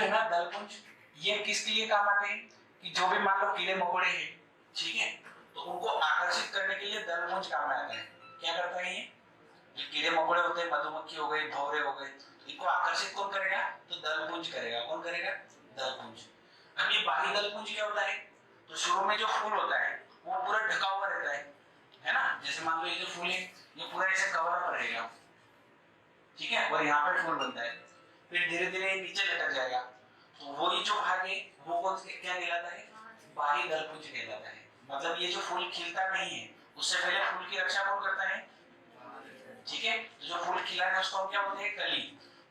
है ना दलपुंज, ये किसके लिए काम आते हैं कि जो भी मान लो कीड़े मकोड़े हैं, ठीक है, तो उनको आकर्षित करने के लिए दलपुंज काम में आता है। क्या करता है ये कीड़े मकोड़े होते हैं, मधुमक्खी हो गए, भौरे हो गए, इनको आकर्षित कौन करेगा? तो दलपुंज करेगा। कौन करेगा? दलपुंज। अब ये बाह्य दलपुंज क्या होता है? तो शुरू में जो फूल होता है वो पूरा ढका हुआ रहता है ना, जैसे मान लो ये जो फूल है ये पूरा ऐसे कवर अप रहेगा, ठीक है, और यहाँ पे फूल बनता है, फिर धीरे धीरे नीचे लटक जाएगा, तो वही जो भाग है वो कौन क्या कहलाता है? बाह्य दलपुंज कहलाता है। मतलब ये जो फूल खिलता नहीं है उससे पहले फूल की रक्षा कौन करता है? ठीक है, तो जो फूल खिला है उसको क्या बोलते हैं? कली।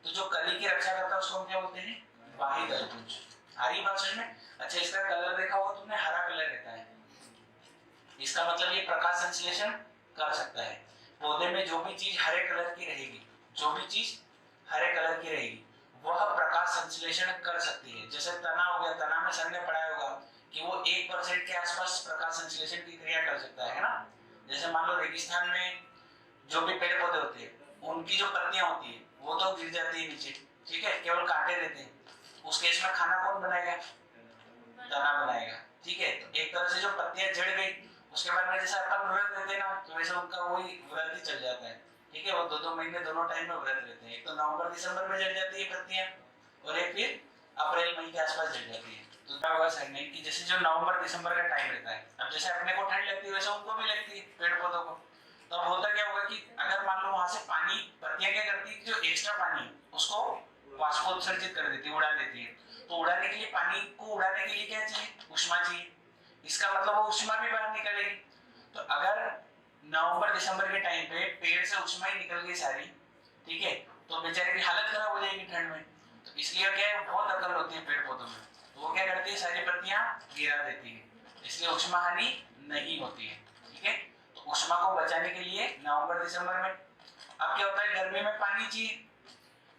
तो जो कली की रक्षा करता है उसको क्या बोलते हैं? बाह्य दलपुंज। आ रही बात समझ में? अच्छा, इसका कलर देखा होगा तुमने, हरा कलर रहता है, इसका मतलब ये प्रकाश संश्लेषण कर सकता है। पौधे में जो भी चीज हरे कलर की रहेगी, जो भी चीज हरे कलर की रहेगी वह प्रकाश संश्लेषण कर सकती है। जैसे तना हो गया, तना में सर ने पढ़ाया होगा कि वो 1% के आसपास प्रकाश संश्लेषण की क्रिया कर सकता है ना। जैसे मान लो रेगिस्तान में जो भी पेड़ पौधे होते हैं उनकी जो पत्तियां होती है वो तो गिर जाती है नीचे, ठीक है, केवल कांटे रहते हैं, उस केस में खाना कौन बनाएगा? तना बनाएगा, ठीक है। तो एक तरह से जो पत्तियां जड़ गई उसके बाद में जैसे अपन व्रत रहते हैं ना, तो वैसे उनका वही व्रत ही चल जाता है, ठीक है। वो 2-2 महीने दोनों टाइम में व्रत रहते हैं, एक तो नवंबर दिसंबर में जड़ जाती है पत्तियां और एक फिर अप्रैल मई के आसपास जड़ जाती है। तो क्या होगा सर ने कि जैसे जो नवंबर दिसंबर का टाइम रहता है, अब जैसे अपने को ठंड लगती है वैसे उनको भी लगती है पेड़ पौधों को, तो अब होता क्या होगा कि अगर मान लो वहां से पानी, पत्तियां क्या करती है, जो एक्स्ट्रा पानी उसको वाष्पोत्सर्जित कर देती है, उड़ा देती है। तो उड़ाने के लिए, पानी को उड़ाने के लिए क्या चाहिए? ऊष्मा चाहिए। इसका मतलब वो ऊष्मा भी बाहर निकलेगी। तो अगर नवंबर दिसंबर के टाइम पे पेड़ से ऊष्मा ही निकल गई सारी, ठीक है, तो बेचारे की हालत खराब हो जाएगी ठंड में। तो इसलिए क्या है, बहुत अकल होती है पेड़ पौधों में, तो वो क्या करती है, सारी पत्तियां गिरा देती है, इसलिए ऊष्मा हानि नहीं होती है, ठीक है। तो ऊष्मा को बचाने के लिए नवंबर दिसंबर में, अब क्या होता है, गर्मी में पानी चाहिए,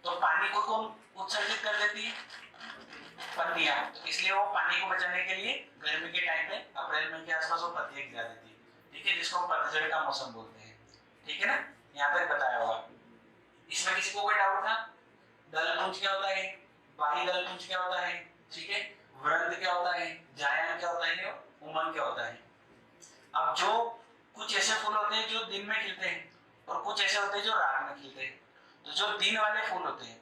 तो पानी को कौन उत्सर्जित कर देती है? पत्तियां। तो इसलिए वो पानी को बचाने के लिए गर्मी के टाइम पे अप्रैल मई के आसपास वो पत्तियां गिरा देती है, ठीक है, जिसको पतझड़ का मौसम बोलते हैं, ठीक है ना। यहाँ तक बताया होगा। इसमें किसी को कोई डाउट था? दलपुंज क्या होता है, बाह्य दलपुंज क्या होता है, ठीक है, वृंत क्या होता है, जायन क्या होता है, उमंग क्या होता है। अब जो कुछ ऐसे फूल होते हैं जो दिन में खिलते हैं और कुछ ऐसे होते हैं जो रात में खिलते हैं। तो जो दिन वाले फूल होते हैं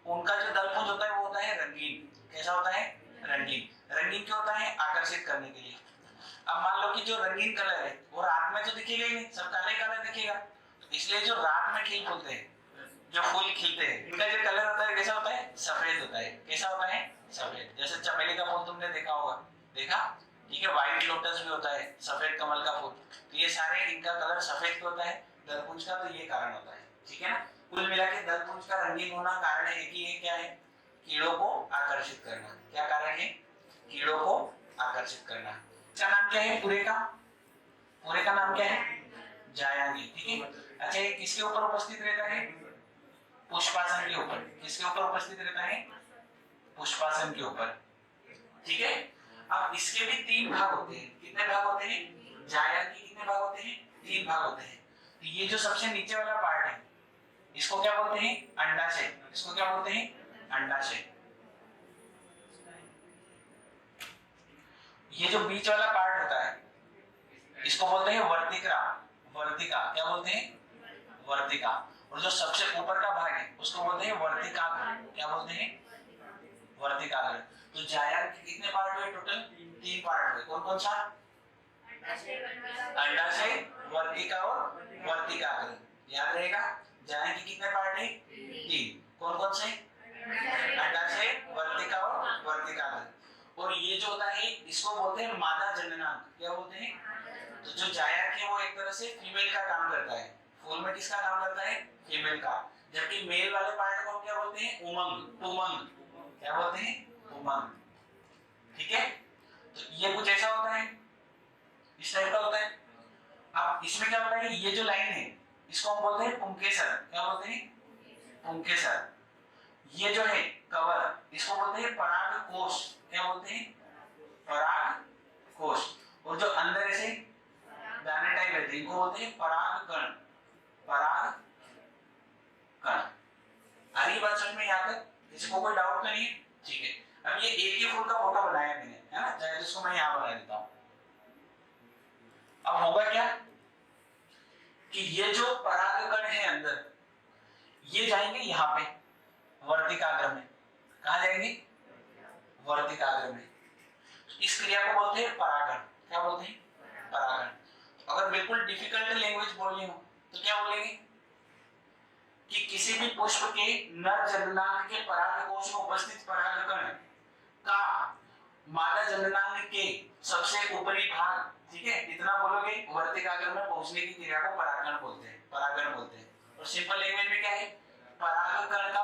उनका जो दलपुंज होता है वो होता है रंगीन। कैसा होता है? रंगीन। रंगीन क्यों होता है? आकर्षित करने के लिए। अब मान लो कि जो रंगीन कलर है वो रात में तो दिखेगा ही नहीं, सब काले काला दिखेगा, तो इसलिए जो रात में खिल खुलते हैं, जो फूल खिलते हैं, इनका जो कलर होता है कैसा होता है? सफेद होता है। कैसा होता है? सफेद। जैसे चमेली का फूल तुमने देखा होगा, देखा, ठीक है, व्हाइट लोटस भी होता है, सफेद कमल का फूल, तो ये सारे इनका कलर सफेद क्यों होता है दलपुंज का? तो ये कारण होता है, ठीक है ना। कुल मिला के दलपुंज का रंगीन होना कारण है कि ये क्या है? कीड़ों को आकर्षित करना। क्या कारण है? कीड़ों को आकर्षित करना। इसका नाम क्या है पूरे का? पूरे का नाम क्या है? जायांगी, ठीक है। अच्छा, ये किसके ऊपर उपस्थित रहता है? पुष्पासन के ऊपर। किसके ऊपर उपस्थित रहता है? पुष्पासन के ऊपर, ठीक है। अब इसके भी 3 भाग होते हैं। कितने भाग होते हैं? जायांगी कितने भाग होते हैं? 3 भाग होते हैं। तो ये जो सबसे नीचे वाला पार्ट है इसको क्या बोलते हैं? अंडाशय। इसको क्या बोलते हैं? अंडाशय। ये जो बीच वाला पार्ट होता है इसको बोलते हैं वर्तिका। वर्तिका क्या बोलते हैं? वर्तिका। और जो सबसे ऊपर का भाग है उसको बोलते हैं वर्तिकाग्र। क्या बोलते हैं? वर्तिकाग्र। तो जायन के कितने पार्ट हुए टोटल? 3 पार्ट हुए। कौन कौन सा? अंडाशय, वर्तिका और वर्तिकाग्र। याद रहेगा। जायन के कितने पार्ट है? 3। कौन कौन से? अंडाशय, वर्तिका और वर्तिकाग्र। और ये जो होता है इसको बोलते हैं मादा जननांग। क्या बोलते हैं? तो जो जायक है वो एक तरह से फीमेल का काम करता है। फूल में किसका काम करता है? फीमेल का। जबकि मेल वाले पार्ट को हम क्या बोलते हैं? उमंग। उमंग। क्या बोलते हैं? उमंग, ठीक है। तो ये कुछ ऐसा होता है, इस टाइप का होता है। अब इसमें क्या होता है, ये जो लाइन है इसको हम बोलते हैं पुंकेसर। क्या बोलते हैं? पुंकेसर। ये जो है कवर इसको बोलते हैं पराग कोश। क्या बोलते हैं? पराग कोश। और जो अंदर ऐसे दाने टाइप रहते हैं इनको बोलते हैं पराग कण। पराग कण। आ रही बात समझ में? यहाँ तक किसी को कोई डाउट तो नहीं? ठीक है। अब ये एक ही फूल का फोटो बनाया मैंने, है ना, चाहे जिसको मैं यहाँ बना देता हूँ। अब होगा क्या कि ये जो परागकण है अंदर, ये जाएंगे यहाँ पे वर्तिकाग्र में। कहाँ जाएंगे? वर्तिकाग्र में। इस क्रिया को बोलते हैं परागण। क्या बोलते हैं? परागण। अगर बिल्कुल डिफिकल्ट लैंग्वेज बोलनी हो तो क्या बोलेंगे कि किसी भी पुष्प के नर जननांग के परागकोश में उपस्थित परागकण का मादा जननांग के सबसे ऊपरी भाग, ठीक है, इतना बोलोगे, वर्तिकाग्र में पहुंचने की क्रिया को परागण बोलते हैं, परागण बोलते हैं। और सिंपल लैंग्वेज में क्या है? परागकण का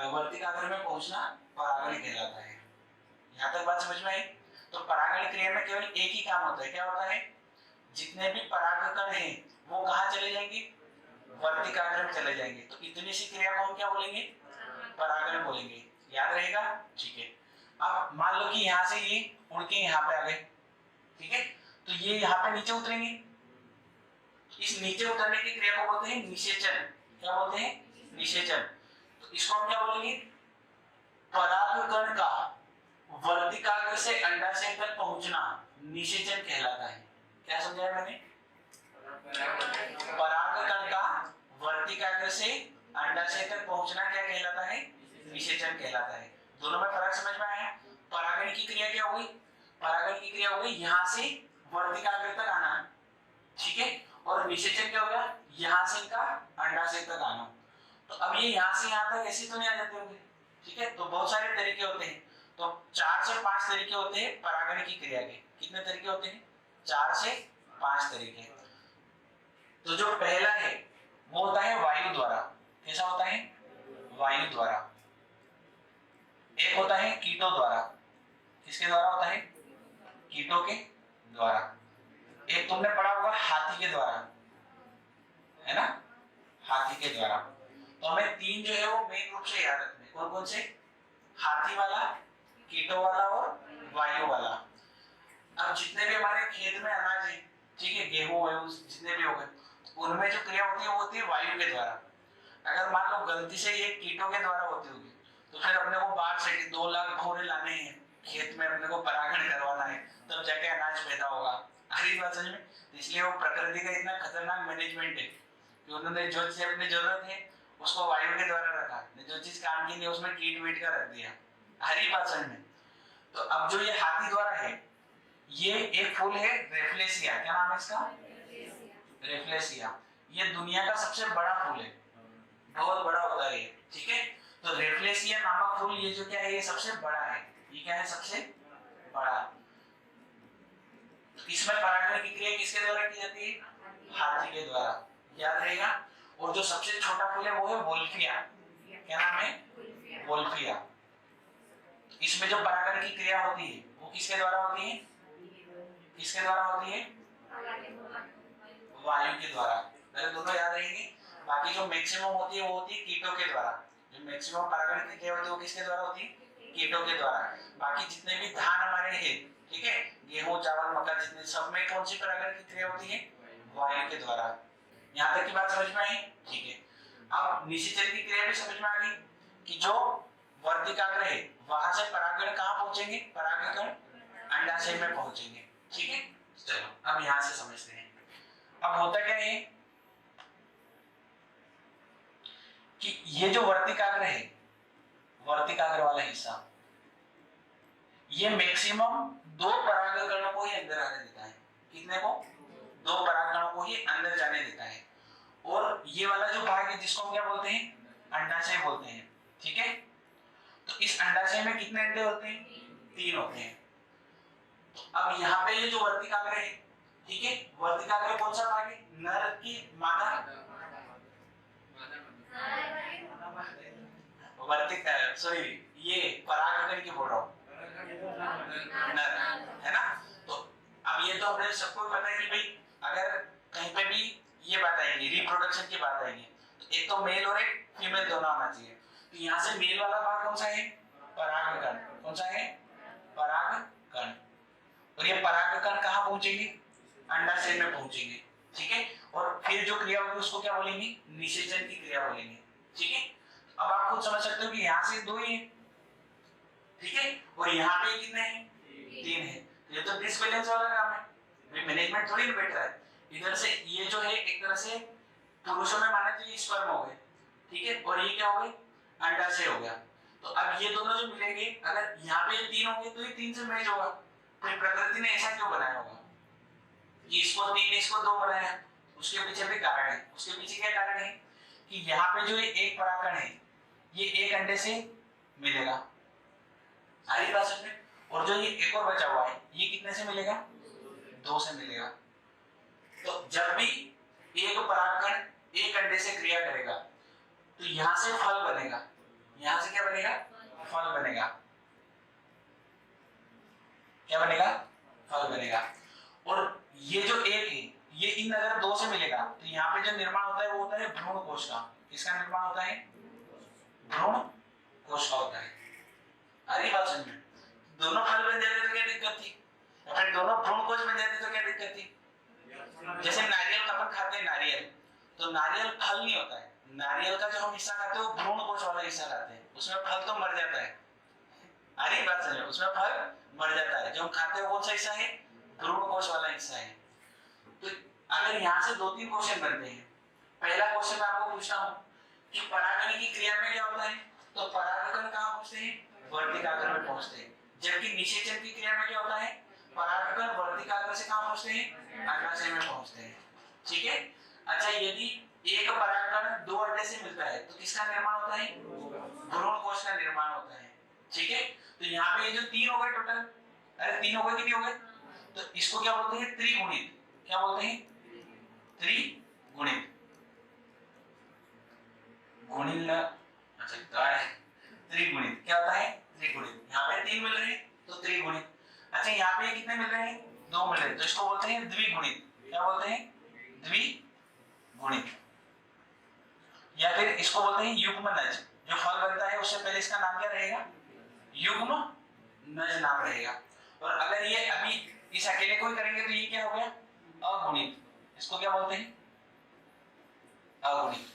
वर्तिकाग्र में पहुंचना परागण कहलाता है। यहाँ तक बात समझ में आई? तो परागण क्रिया में केवल एक ही काम होता है। क्या होता है? जितने भी परागकण हैं वो कहाँ चले जाएंगे? वर्तिकाग्र में चले जाएंगे। तो इतनी सी क्रिया को हम क्या बोलेंगे? परागण बोलेंगे। याद रहेगा? ठीक है। अब मान लो कि यहाँ से ये उड़ के यहाँ पे आ गए, ठीक है, तो ये यहाँ पे नीचे उतरेंगे। इस नीचे उतरने की क्रिया को बोलते हैं निषेचन। क्या बोलते हैं? निषेचन। तो इसको हम क्या बोलेंगे? परागकण का वर्तिकाग्र से अंडाशय तक पहुंचना निषेचन कहलाता है। क्या समझाया मैंने? परागकण का वर्तिकाग्र से अंडाशय तक पहुंचना क्या कहलाता है? निषेचन कहलाता है। दोनों में फर्क समझ में आया? परागण की क्रिया क्या होगी? परागण की क्रिया होगी यहाँ से वर्तिकाग्र तक आना, ठीक है, और निषेचन क्या होगा? यहाँ से इनका अंडाशय तक आना। तो अब ये यहाँ से यहाँ तक ऐसे तो नहीं आ जाते होंगे, ठीक है, तो बहुत सारे तरीके होते हैं। तो 4 से 5 तरीके होते हैं परागण की क्रिया के। कितने तरीके होते हैं? 4 से 5 तरीके। तो जो पहला है वो होता है वायु द्वारा। कैसा होता है? वायु द्वारा। एक होता है कीटों द्वारा। किसके द्वारा होता है? कीटों के द्वारा। एक तुमने पढ़ा होगा हाथी के द्वारा, है ना, हाथी के द्वारा। तो हमें 3 जो है वो मेन रूप से याद रखने। कौन कौन से? हाथी वाला, कीटों वाला और वायु वाला। अब जितने भी हमारे खेत में अनाज है, ठीक है, गेहूं है, जितने भी हो गए, उनमें जो क्रिया होती है वो होती है वायु के द्वारा। अगर मान लो गलती से ये कीटों के द्वारा होती होगी तो फिर अपने को बाहर से 2 लाख भौरे लाने हैं खेत में, अपने को परागण करवाना है, तब जाके अनाज पैदा होगा। हरी बात समझ में? इसलिए वो प्रकृति का इतना खतरनाक मैनेजमेंट है कि उन्होंने जो चीज अपनी जरूरत है उसको वायु के द्वारा रखा, जो चीज काम की नहीं उसमें कीट वीट का रख दिया। हरी बात समझ में? तो अब जो ये हाथी द्वारा है, ये एक फूल है रेफ्लेसिया। क्या नाम है इसका? रेफ्लेसिया। ये दुनिया का सबसे बड़ा फूल है, बहुत बड़ा होता है ये, ठीक है। तो रेफ्लेसिया नामक फूल ये जो क्या है, ये सबसे बड़ा है। ये क्या है? सबसे बड़ा। इसमें परागण की क्रिया किसके द्वारा की जाती है? हाथी के द्वारा। याद रहेगा। और जो सबसे छोटा फूल है वो है वोल्फिया। क्या नाम है? वोल्फिया। इसमें जो परागण की क्रिया होती है वो किसके द्वारा होती है? किसके द्वारा होती है? वायु के द्वारा। पहले दोनों याद रहेंगे। बाकी जो मैक्सिमम होती है वो होती है कीटों के द्वारा। जो मैक्सिमम परागण की क्रिया होती है वो किसके द्वारा होती है? कीटों के द्वारा। बाकी जितने भी धान हमारे हैं, ठीक है, गेहूं, चावल, मक्का, जितने सब में कौन सी परागण की क्रिया होती है? वायु के द्वारा। यहाँ तक की बात समझ में आई? ठीक है। अब निषेचन की क्रिया भी समझ में आ गई कि जो वर्तिकाग्र है वहां से परागण कहाँ पहुंचेंगे? परागकण अंडाशय में पहुंचेंगे, ठीक है। चलो अब यहाँ से समझते हैं। अब होता क्या है कि ये जो वर्तिकाग्र है, वर्तिकाग्र वाला हिस्सा, ये मैक्सिमम 2 परागकणों को ही अंदर आने देता है। कितने को? 2 परागकणों को ही अंदर जाने देता है। और ये वाला जो भाग है जिसको हम क्या बोलते हैं? अंडाशय बोलते हैं, ठीक है। तो इस अंडाशय में कितने अंडे होते हैं? 3 होते हैं। अब यहाँ पे ये जो वर्तिकाग्र है, ठीक है, वर्तिकाग्र कौन सा भाग है? नर की मादा? सॉरी, ये परागकण की बोल रहा हूँ, नर, है ना। तो अब ये तो अपने सबको पता है कि भाई अगर कहीं पे भी ये बात आएगी, रिप्रोडक्शन की बात आएगी, तो एक तो मेल और एक फीमेल दोनों आना चाहिए। तो यहाँ से मेल वाला भाग कौन सा है? परागकण। कौन सा है? परागकण। और ये परागकण कहाँ पहुंचेंगे? अंडाशय में पहुंचेंगे, ठीक है। और फिर जो क्रिया होगी उसको क्या बोलेंगे? निषेचन की क्रिया बोलेंगे, ठीक है। अब आप खुद समझ सकते हो कि यहाँ से 2 ही है, ठीक है, और यहाँ पे कितने हैं? 3 है। ये तो डिसबैलेंस वाला काम है, मैनेजमेंट थोड़ी ना बैठ रहा है। इधर से ये जो है एक तरह से पुरुषों में माने तो ये स्पर्म हो गए, ठीक है, और ये क्या हो गए? अंडाशय हो गया। तो अब ये दोनों जो मिलेंगे, अगर यहाँ पे 3 होंगे तो ये 3 से मैच होगा। तो प्रकृति ने ऐसा क्यों बनाया होगा कि इसको 3 इसको 2 बनाया? उसके पीछे भी कारण है। उसके पीछे क्या कारण है कि यहाँ पे जो एक परागकण है ये एक अंडे से मिलेगा, आ रही बात समझ में? और जो ये एक और बचा हुआ है ये कितने से मिलेगा? 2 से मिलेगा। तो जब भी एक परागकण एक अंडे से क्रिया करेगा तो यहां से फल बनेगा। यहां से क्या बनेगा? फल बनेगा। क्या बनेगा? फल बनेगा। और ये जो एक है ये इन अगर 2 से मिलेगा तो यहाँ पे जो निर्माण होता है वो होता है भ्रूण कोश का। किसका निर्माण होता है? भ्रूण कोश का होता है। अरे बात समझ में? दोनों फल बन जाते तो क्या दिक्कत थी? अगर दोनों भ्रूण कोश बन जाते तो क्या दिक्कत थी? जैसे नारियल का अपन खाते हैं नारियल, तो नारियल फल नहीं होता है। नारियल का जो हम हिस्सा खाते हैं वो भ्रूण कोश वाला हिस्सा खाते हैं, उसमें फल तो मर जाता है। अरे बात समझ में? उसमें फल मर जाता है। जो हम खाते हैं कौन सा हिस्सा है? भ्रूण कोश वाला हिस्सा है। तो अगर यहाँ से 2-3 क्वेश्चन बनते हैं। पहला क्वेश्चन मैं आपको पूछता हूँ कि परागण की क्रिया में क्या होता है? तो परागकण कहाँ पहुँचते हैं? वर्तिकाग्र में पहुँचते हैं। जबकि निषेचन की क्रिया में क्या होता है? परागकण वर्तिकाग्र से कहाँ पहुँचते हैं? अंडाशय में पहुँचते हैं। ठीक है। अच्छा, यदि एक परागकण 2 अंडे से मिलता है तो किसका निर्माण होता है? भ्रूण कोश का निर्माण होता है। ठीक है। तो यहाँ पे ये जो 3 हो गए टोटल, अरे 3 हो गए, कितने हो गए? तो इसको क्या बोलते हैं? त्रिगुणित। क्या बोलते हैं? त्रिगुणित। गुणिल, अच्छा गाढ़ है। त्रिगुणित क्या होता है? त्रिगुणित। यहाँ पे 3 मिल रहे हैं तो त्रिगुणित। अच्छा, यहाँ पे कितने मिल रहे हैं? 2 मिल रहे हैं तो इसको बोलते हैं द्विगुणित। क्या बोलते हैं? द्विगुणित। या फिर इसको बोलते हैं युग्मनज। जो फल बनता है उससे पहले इसका नाम क्या रहेगा? युग्मनज नाम रहेगा। और अगर ये अभी इस अकेले को ही करेंगे तो ये क्या हो गया? अगुणित। इसको क्या बोलते हैं? अगुणित।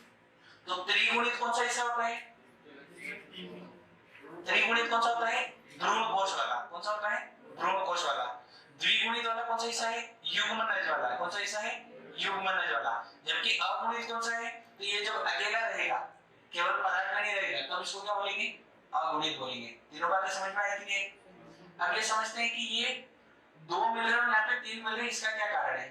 तो त्रिगुणित कौन सा हिस्सा होता है? त्रिगुणित कौन सा होता है? भ्रूण कोश वाला। कौन सा होता है? भ्रूण कोश वाला। द्विगुणित वाला कौन सा हिस्सा है? युग्मनज वाला। कौन सा हिस्सा है? युग्मनज वाला। जबकि अगुणित कौन सा है? तो ये जो अकेला रहेगा, केवल परागकण ही रहेगा, तब इसको क्या बोलेंगे? अगुणित बोलेंगे। तीनों बातें समझ में आई कि नहीं? अब ये समझते हैं कि ये 2 मिल रहे हैं और यहाँ पे 3 मिल रहे हैं, इसका क्या कारण है?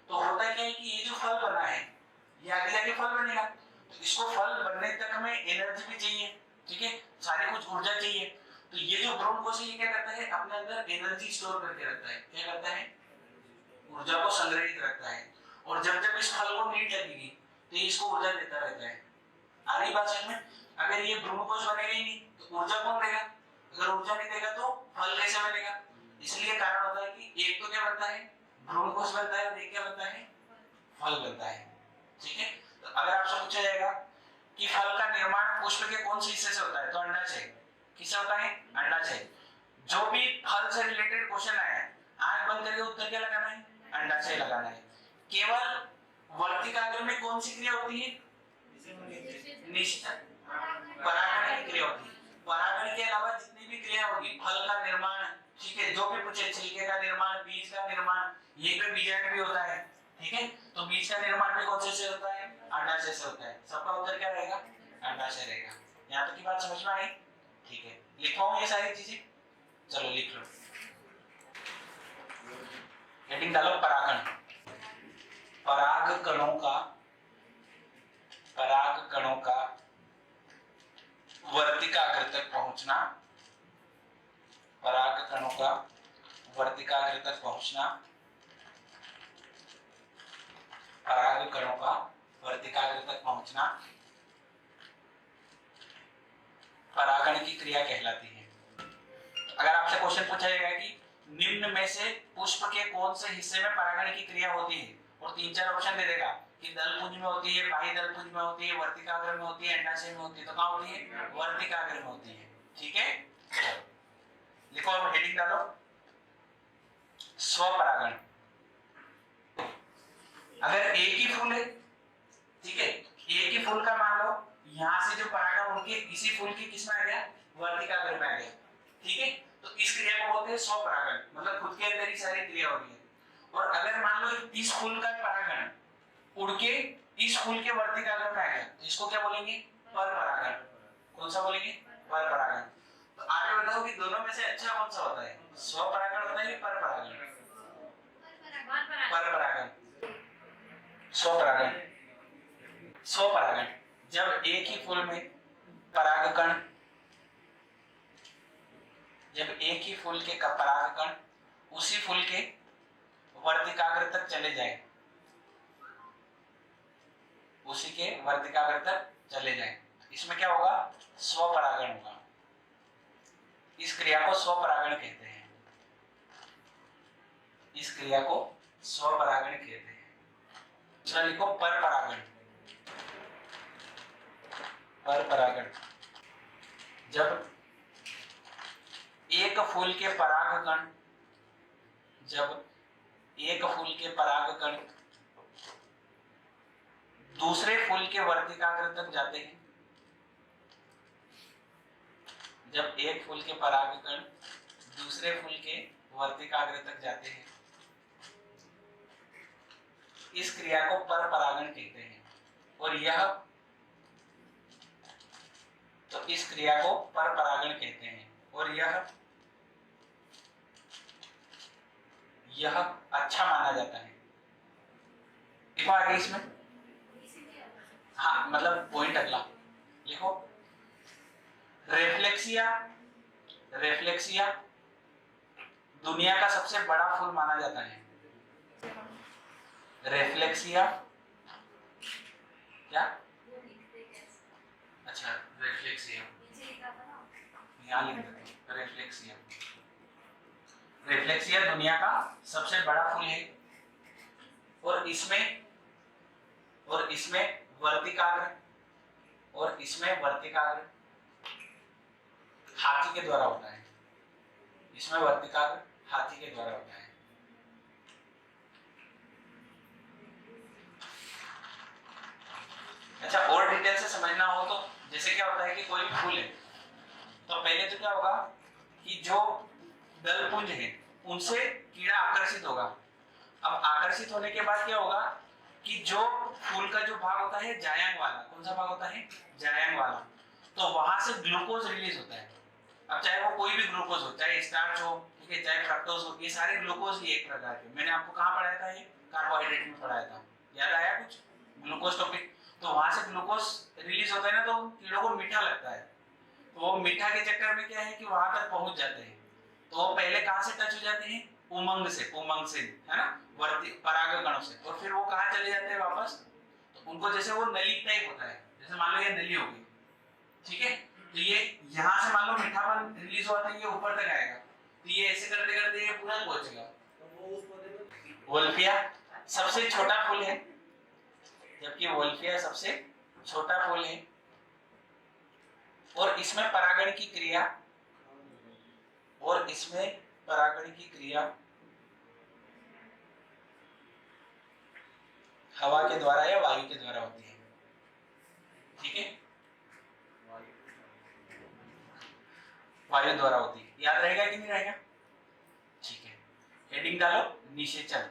तो होता क्या है कि ये जो फल बना है ये आगे जाके फल बनेगा। तो इसको फल बनने तक हमें एनर्जी भी चाहिए, ठीक है, सारी कुछ ऊर्जा चाहिए। तो ये जो भ्रूण कोश है ये क्या करता है? अपने अंदर एनर्जी स्टोर करके रखता है। क्या करता है? ऊर्जा को संग्रहित रखता है। और जब जब इस फल को नीड लगेगी तो ये इसको ऊर्जा देता रहता है। आ रही बात समझ में? अगर ये भ्रूण कोश बनेगा ही नहीं तो ऊर्जा कौन देगा? अगर ऊर्जा नहीं देगा तो फल कैसे बनेगा? इसलिए कारण होता है कि एक तो क्या बनता है? भ्रूण कोश बनता है और एक क्या बनता है? फल बनता है। ठीक है। तो अगर आपसे पूछा जाएगा कि फल का निर्माण पुष्प के कौन से हिस्से से होता है, तो अंडाशय। किससे होता है? अंडाशय। जो भी फल से रिलेटेड क्वेश्चन आया है, आंख बंद करके उत्तर क्या लगाना है? अंडाशय लगाना है। केवल वर्तिकाग्र में कौन सी क्रिया होती है? निषेचन, परागण की क्रिया होती है। परागण के अलावा जितनी भी क्रिया होगी, फल का निर्माण, ठीक है, जो भी पूछे, छिलके का निर्माण, बीज का निर्माण, ये पे बीजांड भी होता है, ठीक है, तो बीज का निर्माण भी कौन से होता है? अंडाशय से होता है। सबका उत्तर क्या रहेगा? अंडाशय रहेगा। यहाँ तक की बात समझ में आई? ठीक है, लिखवाऊं ये सारी चीजें? चलो लिख लो। हेडिंग डालो परागण। परागकणों का वर्तिकाग्र तक पहुंचना, परागकणों का वर्तिकाग्र तक पहुंचना, परागकणों का वर्तिकाग्र तक पहुंचना परागण की क्रिया कहलाती है। तो अगर आपसे क्वेश्चन पूछा जाएगा कि निम्न में से पुष्प के कौन से हिस्से में परागण की क्रिया होती है, और 3-4 ऑप्शन दे देगा कि दलपुंज में होती है, बाह्य दलपुंज में होती है, वर्तिकाग्र में होती है, अंडाशय में होती है, तो कहां होती है? वर्तिकाग्र में होती है। ठीक है, लिखो और हेडिंग डालो स्वपरागण। अगर एक ही फूल है, ठीक है, एक ही फूल का मान लो यहां से जो परागण उनके इसी फूल की किस में आ गया? वर्तिकाग्र में आ गया। ठीक है, तो है स्वपरागण, मतलब खुद के अंदर ही सारी क्रिया हो रही है। और अगर मान लो इस फूल का परागण उड़ के इस फूल के वर्तिकाग्र में आ गया तो इसको क्या बोलेंगे? परपरागण। कौन सा बोलेंगे? परपरागण। तो आगे बताओ कि दोनों में से अच्छा कौन सा होता है? स्वपरागण होता है या परपरागण? परपरागण। स्वपरागण। स्वपरागण जब एक ही फूल में परागकण, जब एक ही फूल के परागकण उसी फूल के वर्तिकाग्र तक चले जाए, उसी के वर्तिकाग्र तक चले जाए, इसमें क्या होगा? स्वपरागण होगा। इस क्रिया को स्वपरागण कहते हैं। इस क्रिया को स्वपरागण कहते हैं। दूसरा लिखो परपरागण। परपरागण जब एक फूल के परागकण, जब एक फूल के परागकण दूसरे फूल के वर्तिकाग्र तक जाते हैं, जब एक फूल के परागकण दूसरे फूल के वर्तिकाग्र तक जाते हैं, इस क्रिया को परपरागण कहते हैं। और यह, तो इस क्रिया को परपरागण कहते हैं। और यह अच्छा माना जाता है। देखो आगे इसमें, हाँ मतलब पॉइंट अगला लिखो। रेफ्लेक्सिया, रेफ्लेक्सिया दुनिया का सबसे बड़ा फूल माना जाता है। रेफ्लेक्सिया क्या? अच्छा रेफ्लेक्सिया यहाँ लिख देते हैं। रेफ्लेक्सिया, रेफ्लेक्सिया दुनिया का सबसे बड़ा फूल है। और इसमें वर्तिकाग्र, और इसमें वर्तिकाग्र हाथी के द्वारा होता है। इसमें वर्तिकाग्र हाथी के द्वारा होता है। अच्छा और डिटेल से समझना हो तो जैसे क्या होता है कि कोई भी फूल है तो पहले तो क्या होगा कि जो दलपुंज है उनसे कीड़ा आकर्षित होगा। अब आकर्षित होने के बाद क्या होगा कि जो फूल का जो भाग होता है जायंग वाला, कौन सा भाग होता है? जायंग वाला, तो वहां से ग्लूकोज रिलीज होता है। अब चाहे वो कोई भी ग्लूकोज हो, चाहे स्टार्च हो, ठीक है, चाहे फ्रक्टोज हो, ये सारे ग्लूकोज ही एक प्रकार के। मैंने आपको कहाँ पढ़ाया था? ये कार्बोहाइड्रेट में पढ़ाया था, याद आया कुछ? Glucose topic. तो वहां से ग्लूकोज रिलीज होता है ना, तो कीड़ों को मीठा लगता है। तो वो मीठा के चक्कर में क्या है कि वहां तक पहुंच जाते हैं। तो वो पहले कहां से टच हो जाते हैं? उमंग से, उमंग से, है ना, वर्ती परागकणों से। और फिर वो कहां चले जाते हैं वापस? तो उनको जैसे वो नली टाइप होता है, जैसे मान लो ये नली होगी, ठीक है, तो ये यहाँ से मान लो मीठापन रिलीज हुआ था, ये ऊपर तक आएगा, तो ये ऐसे करते करते ये पूरा पहुंचेगा। वोल्फिया सबसे छोटा फूल है, जबकि वोल्फिया सबसे छोटा फूल है। और इसमें परागण की क्रिया, और इसमें परागण की क्रिया हवा के द्वारा या वायु के द्वारा होती है, ठीक है, वायु द्वारा होती है। याद रहेगा कि नहीं रहेगा? ठीक है, हेडिंग डालो निषेचन।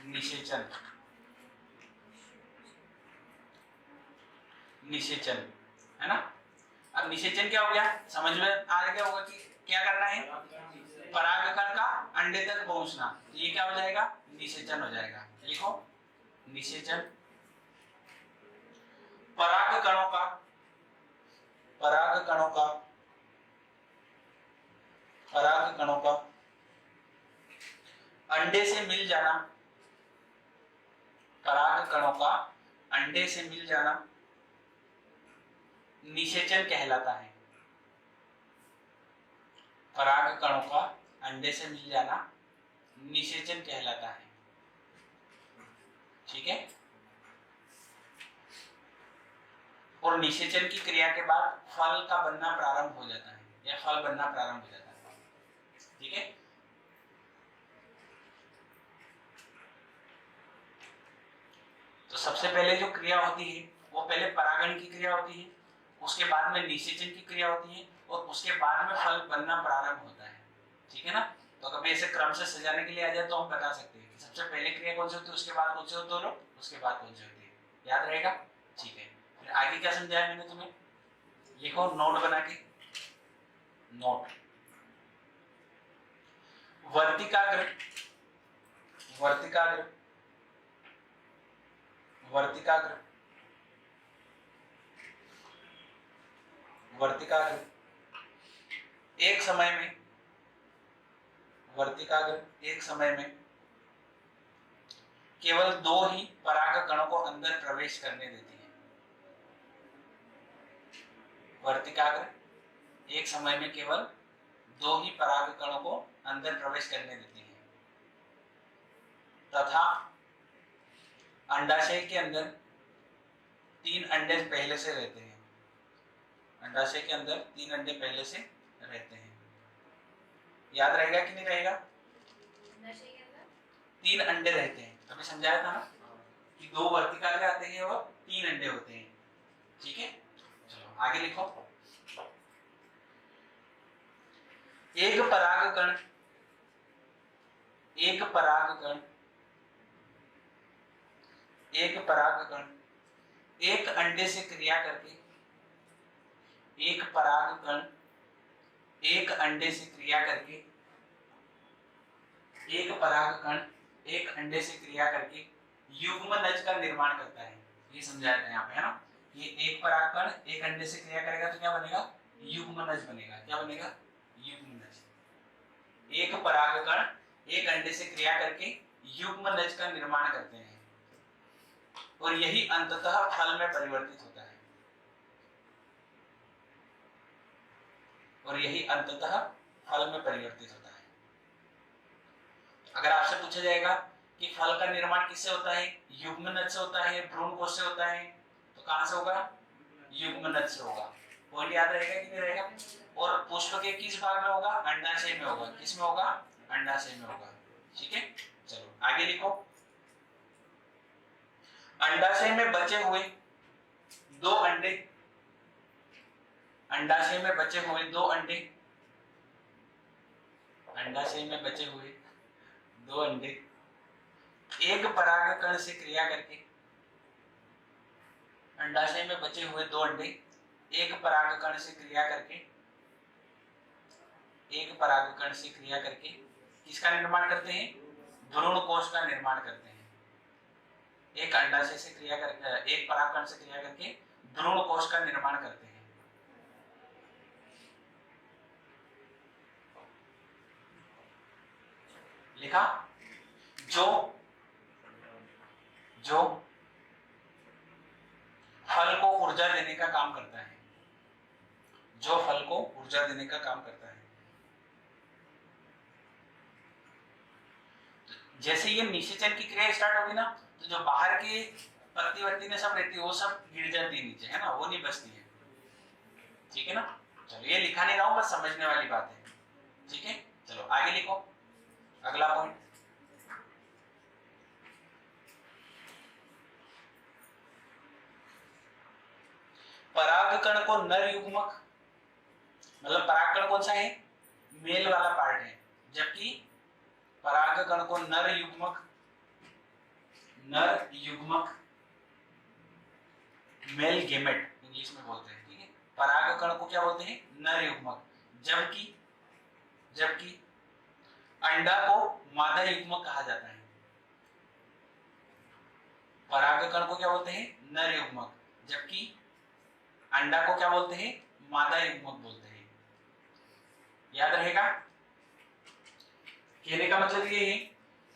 निषेचन, निषेचन, है ना। अब निषेचन क्या हो गया समझ में आ गया होगा कि क्या करना है? परागकण का अंडे तक पहुंचना, तो ये क्या हो जाएगा? निषेचन हो जाएगा। लिखो निषेचन। परागकणों का, परागकणों का, परागकणों का अंडे से मिल जाना, परागकणों का अंडे से मिल जाना निषेचन कहलाता है। परागकणों का अंडे से मिल जाना निषेचन कहलाता है, ठीक है। और निषेचन की क्रिया के बाद फल का बनना प्रारंभ हो जाता है, या फल बनना प्रारंभ हो जाता है, ठीक है। तो सबसे पहले जो क्रिया होती है वो पहले परागण की क्रिया होती है, उसके बाद में निषेचन की क्रिया होती है, और उसके बाद में फल बनना प्रारंभ होता है। ठीक है ना। तो कभी ऐसे क्रम से सजाने के लिए आ जाए तो हम बता सकते हैं कि सबसे पहले क्रिया कौन सी होती है, उसके बाद कौन से होते हैं, उसके बाद कौन सी होती है, याद रहेगा। ठीक है, फिर आगे क्या समझाया मैंने तुम्हें, लिखो नोट बना के, नोट। वर्तिकाग्र, वर्तिकाग्र, वर्तिकाग्र, वर्तिकाग्र एक समय में, वर्तिकाग्र एक समय में केवल दो ही पराग कणों को अंदर प्रवेश करने देती है। वर्तिकाग्र एक समय में केवल दो ही पराग कणों को अंदर प्रवेश करने देती है तथा अंडाशय के अंदर 3 अंडे पहले से रहते हैं। अंडाशय के अंदर 3 अंडे पहले से रहते हैं, याद रहेगा कि नहीं रहेगा। 3 अंडे रहते हैं, अभी समझाया था ना कि 2 वर्तिकाग्र आते हैं और 3 अंडे होते हैं। ठीक है, चलो आगे लिखो। एक परागकण, एक परागकण, एक परागकण एक अंडे से क्रिया करके, एक परागकण एक अंडे से क्रिया करके, एक परागकण एक अंडे से क्रिया करके युग्मनज का निर्माण करता है। ये समझाया था यहाँ पे, है ना। ये एक परागकण एक अंडे से क्रिया करेगा तो क्या बनेगा, युग्मनज बनेगा। क्या बनेगा, युग्मनज। एक परागकण एक अंडे से क्रिया करके युग्मनज का निर्माण करते हैं और यही अंततः फल में परिवर्तित होता है, और यही अंततः फल में परिवर्तित होता है। अगर आपसे पूछा जाएगा कि फल का निर्माण किससे होता है, युग्मनज से होता है, भ्रूणकोश से होता है, तो कहां से होगा, युग्मनज से होगा। पॉइंट याद रहेगा कि नहीं रहेगा। और पुष्प के किस भाग में होगा, अंडाशय में होगा। किस में होगा, अंडाशय में होगा। ठीक है, चलो आगे लिखो। अंडाशय में बचे हुए 2 अंडे, अंडाशय में बचे हुए 2 अंडे, अंडाशय में बचे हुए 2 अंडे एक परागकण से क्रिया करके, अंडाशय में बचे हुए 2 अंडे एक परागकण से क्रिया करके, एक परागकण से क्रिया करके किसका निर्माण करते हैं, भ्रूणकोश का निर्माण करते हैं। एक अंडाशय से क्रिया कर, एक परागकण से क्रिया करके भ्रूणकोश का निर्माण करते हैं। लिखा। जो जो फल को ऊर्जा देने का काम करता है, जो फल को ऊर्जा देने का काम करता है। जैसे ये निषेचन की क्रिया स्टार्ट होगी ना, तो जो बाहर की पत्ती वत्ती में सब रहती है वो सब गिर जाती है नीचे, है ना, वो नहीं बचती है। ठीक है ना। चलो ये लिखा नहीं रहा हूं, बस समझने वाली बात है। ठीक है, चलो आगे लिखो अगला पॉइंट। परागकण को नर युग्मक, मतलब परागकण कौन सा है, मेल वाला पार्ट है, जबकि परागकण को नर युग्मक, नर युग्मक मेल गेमेट इंग्लिश में बोलते हैं। ठीक है, परागकण को क्या बोलते हैं, नर युग्मक, जबकि जबकि अंडा को मादा युग्मक कहा जाता है। परागकण को क्या बोलते हैं, नर युग्मक, जबकि अंडा को क्या बोलते हैं, मादा युग्मक बोलते हैं। याद रहेगा। कहने का मतलब ये है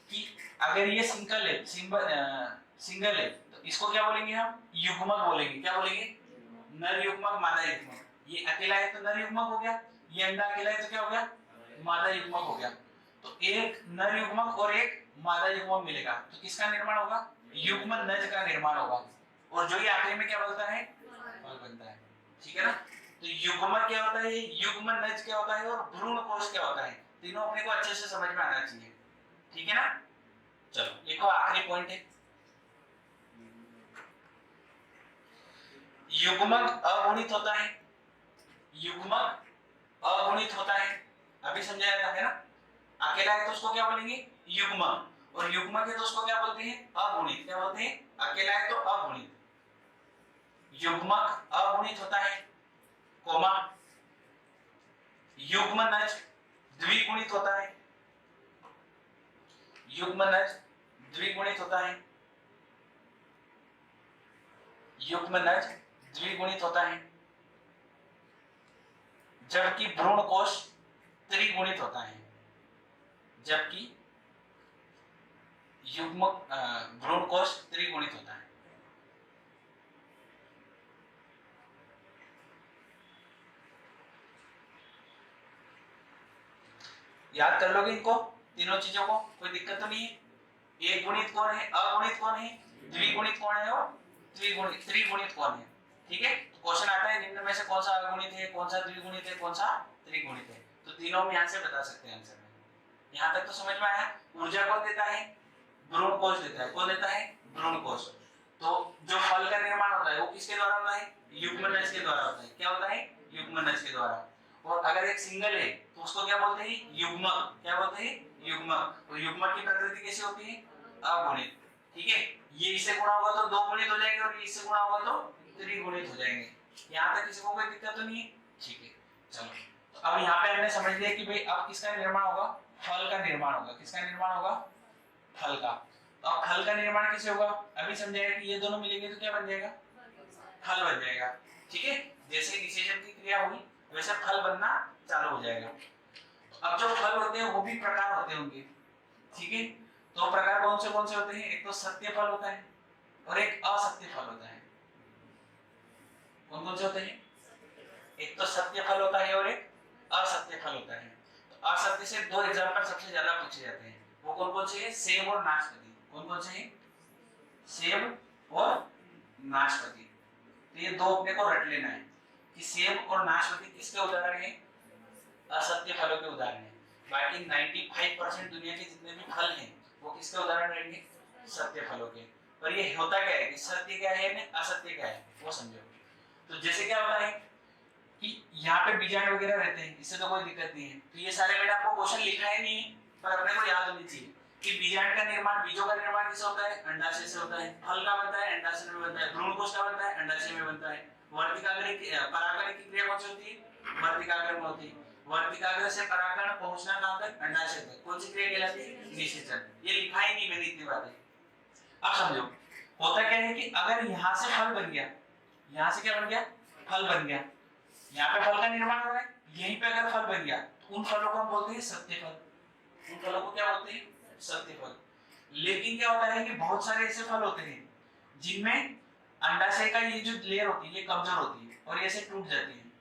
कि अगर ये सिंगल है, सिंगल है, तो इसको क्या बोलेंगे हम, युग्मक बोलेंगे। क्या बोलेंगे, नर युग्मक मादा युग्मक। ये अकेला है तो नर युग्मक हो गया, ये अंडा अकेला है तो क्या हो गया, मादा युग्मक हो गया। तो एक नर युग्मक और एक मादा युग्मक मिलेगा तो किसका निर्माण होगा, युग्मनज का निर्माण होगा। और जो ये आखिरी में क्या बनता है, फल बनता है। ठीक है ना। तो युग्मक क्या होता है, युग्मनज क्या होता है, और भ्रूणकोश क्या होता है, तीनों अपने को अच्छे से समझ में आना चाहिए। ठीक है ना। चलो देखो आखिरी पॉइंट है, युग्मक अगुणित होता है, युग्मक अगुणित होता है अभी समझाया था है ना। अकेला है तो उसको क्या बोलेंगे, युग्म, और युग्मक है तो उसको क्या बोलते हैं, अगुणित। क्या बोलते हैं, अकेला है तो अगुणित, युग्मक अगुणित होता है, कोमा, युग्मनज द्विगुणित होता है, युग्मनज द्विगुणित होता है, युग्मनज द्विगुणित होता है, जबकि भ्रूण कोश त्रिगुणित होता है, जबकि युग्मक भ्रूण कोश त्रिगुणित होता है। याद कर लोगे इनको तीनों चीजों को, कोई दिक्कत तो नहीं है। एक गुणित कौन है, अगुणित कौन है, द्विगुणित कौन है और त्रिगुणित त्रिगुणित कौन है। ठीक है, तो क्वेश्चन आता है निम्न में से कौन सा अगुणित है, कौन सा द्विगुणित है, कौन सा त्रिगुणित है, तो तीनों में यहां से बता सकते हैं आंसर में। यहां तक तो समझ में आया। ऊर्जा कौन देता है, भ्रूण कोश देता है। कौन देता है, भ्रूण कोश। तो जो फल का निर्माण होता है वो किसके द्वारा होता है, युग्मनज के द्वारा होता है। क्या होता है, युग्मनज के द्वारा। और अगर एक सिंगल है तो उसको क्या बोलते हैं, युग्मक। क्या बोलते हैं, युग्मक। और युग्मक की प्रकृति कैसी होती है, अगुणित। ठीक है, ये इससे गुणा होगा तो दो गुणित हो जाएंगे और इससे गुणा होगा तो त्रिगुणित हो जाएंगे। यहाँ तक किसी को कोई दिक्कत तो नहीं है। ठीक है, चलो तो अब यहाँ पे हमने समझ लिया कि भाई अब किसका निर्माण होगा, फल का निर्माण होगा। किसका निर्माण होगा, फल का। तो अब फल का निर्माण कैसे होगा, अभी समझाया कि ये दोनों मिलेंगे तो क्या बन जाएगा, फल बन जाएगा। ठीक है, जैसे निषेचन की क्रिया हुई वैसे फल बनना चालू हो जाएगा। तो अब जो फल होते हैं वो भी प्रकार होते होंगे। ठीक है, तो प्रकार कौन से होते हैं, एक तो सत्य फल होता है और एक असत्य फल होता है। कौन से होते हैं, एक तो सत्य फल होता है और एक असत्य फल होता है। तो असत्य से दो एग्जांपल सबसे ज्यादा पूछे जाते हैं, वो कौन से हैं, सेब और नाशपाती। कौन से हैं, सेब और नाशपाती। तो ये दो अपने को रट लेना है कि सेब और नाशपाती किसके उदाहरण हैं, असत्य फलों के उदाहरण हैं। बाकी 95% दुनिया के जितने भी फल हैं वो किसके उदाहरण रहेंगे, सत्य फलों के। पर ये होता क्या है कि सत्य क्या है ना असत्य क्या है वो समझो। तो जैसे क्या होता है कि यहाँ पे बीजाणु वगैरह रहते हैं, इससे तो कोई दिक्कत नहीं है। तो ये सारे मैंने आपको क्वेश्चन लिखा है नहीं, पर अपने को याद होनी चाहिए कि बीजाणु का निर्माण, बीजों का निर्माण किससे होता है, अंडाशय से होता है। फल का बनता है, अंडाशय में बनता है। भ्रूणकोश का बनता है, अंडाशय में बनता है। वर्तिकाग्र की परागण की क्रिया कौन सी होती है, वर्तिकाग्र में होती है। वर्तिकाग्र से परागण पहुंचना कहां तक, अंडाशय तक। कौन सी क्रिया कहलाती है, निषेचन। ये लिखा ही नहीं मैंने इतनी बातें। अब समझो होता क्या है कि अगर यहाँ से फल बन गया, यहाँ से क्या बन गया, फल बन गया, यहाँ पे फल का निर्माण हो रहा है, यहीं पे अगर फल बन गया तो उन फलों को हम बोलते हैं सत्य फल। उन फलों को क्या बोलते हैं, सत्य फल। लेकिन क्या होता है कि बहुत सारे ऐसे फल होते हैं जिनमें अंडाशय का ये जो लेयर होती है ये कमजोर होती है और ये से टूट जाती है,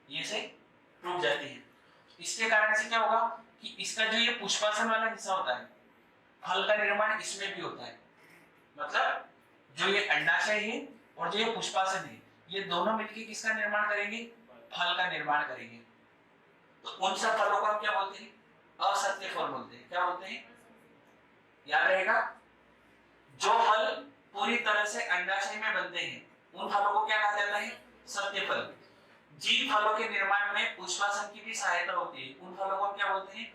ये से टूट जाती है। इसके कारण से क्या होगा कि इसका जो ये पुष्पासन वाला हिस्सा होता है, फल का निर्माण इसमें भी होता है। मतलब जो ये अंडाशय है और जो ये पुष्पासन है ये दोनों मिलकर किसका निर्माण करेंगे, फल का निर्माण करेंगे। तो उन सब फलों को हम क्या बोलते हैं, असत्य फल बोलते हैं। क्या बोलते हैं, याद रहेगा। जो फल पूरी तरह से अंडाशय में बनते हैं उन फलों को क्या कहा जाता है, सत्य फल। जिन फलों के निर्माण में पुष्पासन की भी सहायता होती है उन फलों को हम क्या बोलते हैं,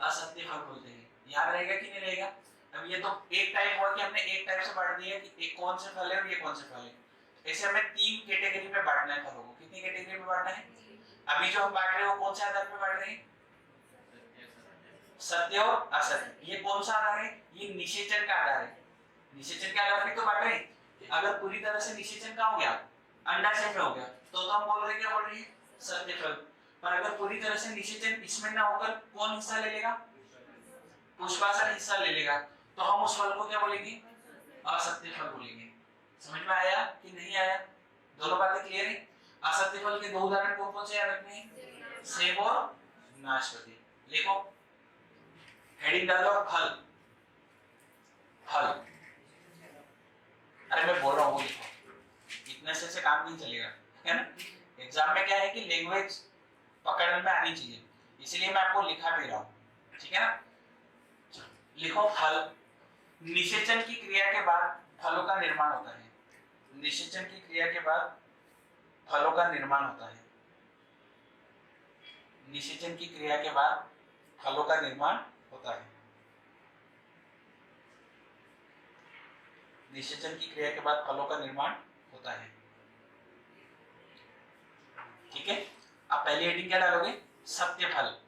असत्य फल बोलते हैं। याद रहेगा कि नहीं रहेगा। अब ये तो एक टाइप हुआ कि हमने एक टाइप से बांट दिया कि एक कौन से फल है और ये कौन से फल है। ऐसे हमें तीन कैटेगरी में बांटना है फलों को। कितनी कैटेगरी में बांटना है, अभी जो हम बांट रहे हैं वो कौन से आधार पे बांट रहे हैं, सत्य और असत्य। ये कौन सा आधार है, ये निषेचन का आधार है। निषेचन के आधार पे तो बांट रहे हैं। अगर पूरी तरह से निषेचन का हो गया, अंडाशय में हो गया, तो हम बोल रहे हैं, क्या बोल रहे हैं, सत्य फल। पर अगर पूरी तरह से निषेचन इसमें ना होकर कौन हिस्सा ले लेगा, पुष्पासन हिस्सा ले लेगा, तो हम उस फल को क्या बोलेंगे, असत्य फल बोलेंगे। समझ में आया कि नहीं आया, दोनों बातें क्लियर है। असत्य फल के दो उदाहरण कौन कौन से याद रखने हैं, सेब और नाशपाती। लिखो, हेडिंग डाल दो, फल। फल, अरे मैं बोल रहा हूँ लिखो, इतने से काम नहीं चलेगा, है ना। एग्जाम में क्या है कि लैंग्वेज पकड़ में आनी चाहिए, इसीलिए मैं आपको लिखा भी रहा हूँ, ठीक है ना। लिखो, फल। निषेचन की क्रिया के बाद फलों का निर्माण होता है। निषेचन की क्रिया के बाद फलों का निर्माण होता है। निषेचन की क्रिया के बाद फलों का निर्माण होता है। निषेचन की क्रिया के बाद फलों का निर्माण होता है। ठीक है, आप पहली हेडिंग क्या डालोगे? सत्य फल।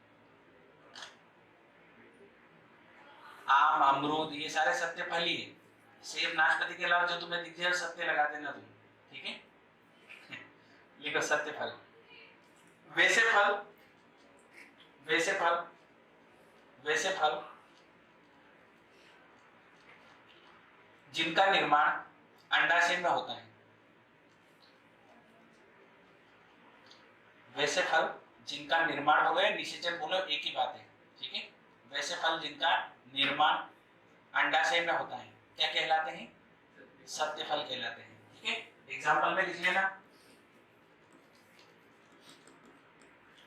आम, अमरूद, ये सारे सत्य फल ही है। सेब, नाशपाती के अलावा जो तुम्हें दिख जाए सत्य लगा देना तुम। ठीक है, लिखो सत्य फल। वैसे फल, वैसे फल, वैसे फल जिनका निर्माण अंडाशय में होता है। वैसे फल जिनका निर्माण हो गया, निषेचन बोलो एक ही बात है। ठीक है, वैसे फल जिनका निर्माण अंडाशय में होता है क्या कहलाते हैं? सत्य फल कहलाते हैं। ठीक है, एग्जाम्पल में लिख लेना।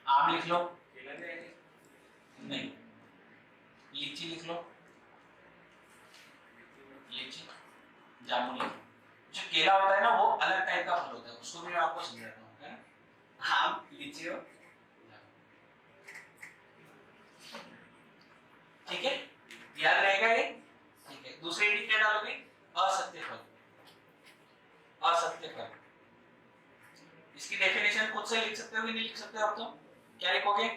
आम लिख लो, नहीं, लीची लिख लो, लीची, जामुन लिख लो। जो केला होता है ना वो अलग टाइप का फल होता है, उसको भी मैं आपको समझाता हूँ, है ना। आम, लीची और ठीक है, याद रहेगा ये। ठीक है, दूसरी हेडिंग क्या डालोगे? असत्य फल। असत्य फल, इसकी डेफिनेशन खुद से लिख सकते हो कि नहीं लिख सकते हो आप? तो क्या लिखोगे?